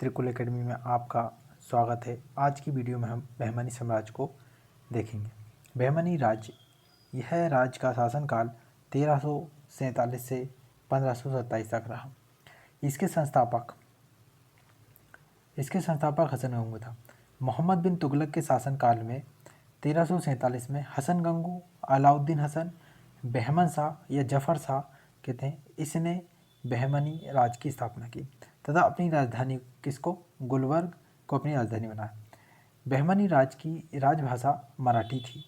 त्रिकुल academy में आपका स्वागत है। आज की वीडियो में हम बहमनी साम्राज्य को देखेंगे। बहमनी राज्य, यह राज्य का शासनकाल 1347 से 1527 तक रहा। इसके संस्थापक हसन गंगू था। मोहम्मद बिन तुगलक के शासनकाल में 1347 में हसन गंगू, अलाउद्दीन हसन, बहमन शाह या जफर शाह कहते हैं, इसने बहमनी राज्य की स्थापना की तथा अपनी राजधानी गुलबर्ग को अपनी राजधानी बनाया। बहमनी राज्य की राजभाषा मराठी थी।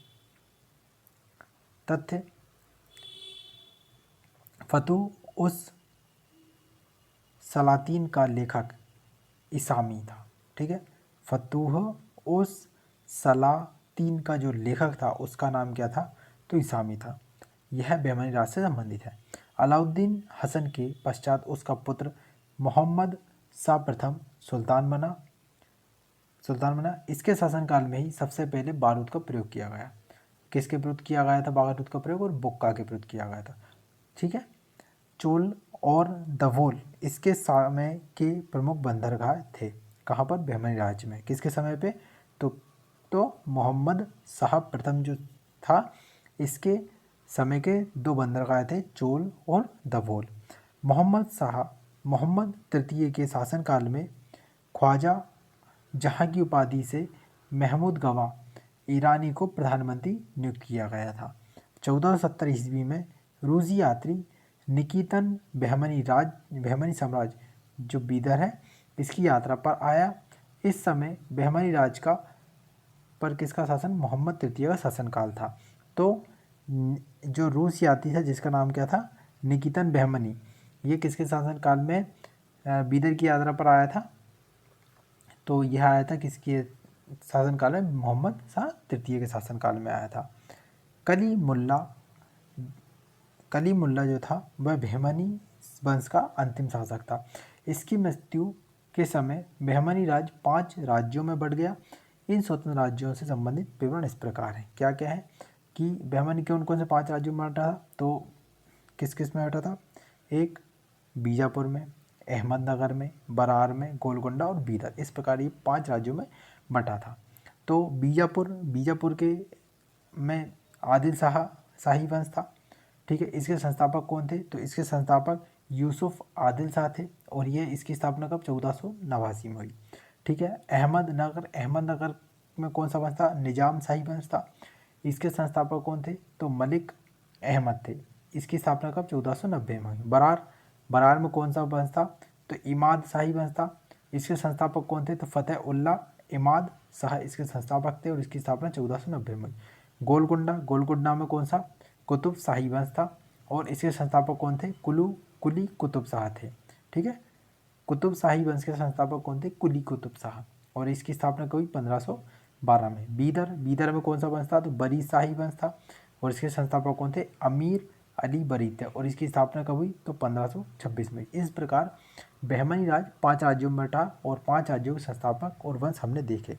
तथ्य: फतुह उस सलातीन का लेखक इसामी था। ठीक है, फतुह उस सलातीन का जो लेखक था उसका नाम क्या था? तो इसामी था। यह बहमनी राज्य से संबंधित है। अलाउद्दीन हसन के पश्चात उसका पुत्र मोहम्मद शाह प्रथम सुल्तान बना। इसके शासनकाल में ही सबसे पहले बारूद का प्रयोग किया गया। किसके विरुद्ध किया गया था बारूद का प्रयोग? और बुक्का के विरुद्ध किया गया था। ठीक है, चोल और दभोल इसके समय के प्रमुख बंदरगाह थे। कहाँ पर? बहमनी राज्य में। किसके समय पे? तो मोहम्मद शाह प्रथम जो था, इसके समय के दो बंदरगाह थे, चोल और दभोल। मोहम्मद तृतीय के शासनकाल में ख्वाजा जहाँ की उपाधि से महमूद गवा ईरानी को प्रधानमंत्री नियुक्त किया गया था। 1470 ईस्वी में रूसी यात्री निकितन बहमनी साम्राज्य जो बीदर है इसकी यात्रा पर आया। इस समय बहमनी राज्य का पर किसका शासन? मोहम्मद तृतीय का शासनकाल था। तो जो रूस यात्री था जिसका नाम क्या था? निकितन बहमनी, ये किसके शासनकाल में बीदर की यात्रा पर आया था? तो यह आया था किसके शासनकाल में? मोहम्मद शाह तृतीय के शासनकाल में आया था। कली मुल्ला जो था वह बहमनी वंश का अंतिम शासक था। इसकी मृत्यु के समय बहमनी राज्य 5 राज्यों में बढ़ गया। इन स्वतंत्र राज्यों से संबंधित विवरण इस प्रकार हैं। क्या क्या है कि बहमनी के कौन से 5 राज्यों में बटा था? तो किस किस में बटा था? एक बीजापुर में, अहमदनगर में, बरार में, गोलकोंडा और बीदर, इस प्रकार ये 5 राज्यों में बटा था। तो बीजापुर के में आदिल शाही वंश था। ठीक है, इसके संस्थापक कौन थे? तो इसके संस्थापक यूसुफ आदिल शाह थे और ये इसकी स्थापना कब? 1489 में हुई। ठीक है, अहमदनगर में कौन सा वंश था? निजाम शाही वंश था। इसके संस्थापक कौन थे? तो मलिक अहमद थे। इसकी स्थापना कब? 1490 में हुई। बरार में कौन सा वंश था? तो इमाद शाही वंश था। इसके संस्थापक कौन थे? तो फतेह उल्लाह इमाद शाह इसके संस्थापक थे और इसकी स्थापना 1490 में हुई। गोलकुंडा में कौन सा? कुतुब शाही वंश था और इसके संस्थापक कौन थे? कुली कुतुब शाह थे। ठीक है, कुतुब शाही वंश के संस्थापक कौन थे? कुली कुतुब शाह, और इसकी स्थापना कब हुई? 1512 में। बीदर में कौन सा वंश था? तो बरी शाही वंश था और इसके संस्थापक कौन थे? अमीर अली बरी थे और इसकी स्थापना कब हुई? तो 1526 में। इस प्रकार बहमनी राज्य 5 राज्यों में बटा और 5 राज्यों के संस्थापक और वंश हमने देखे।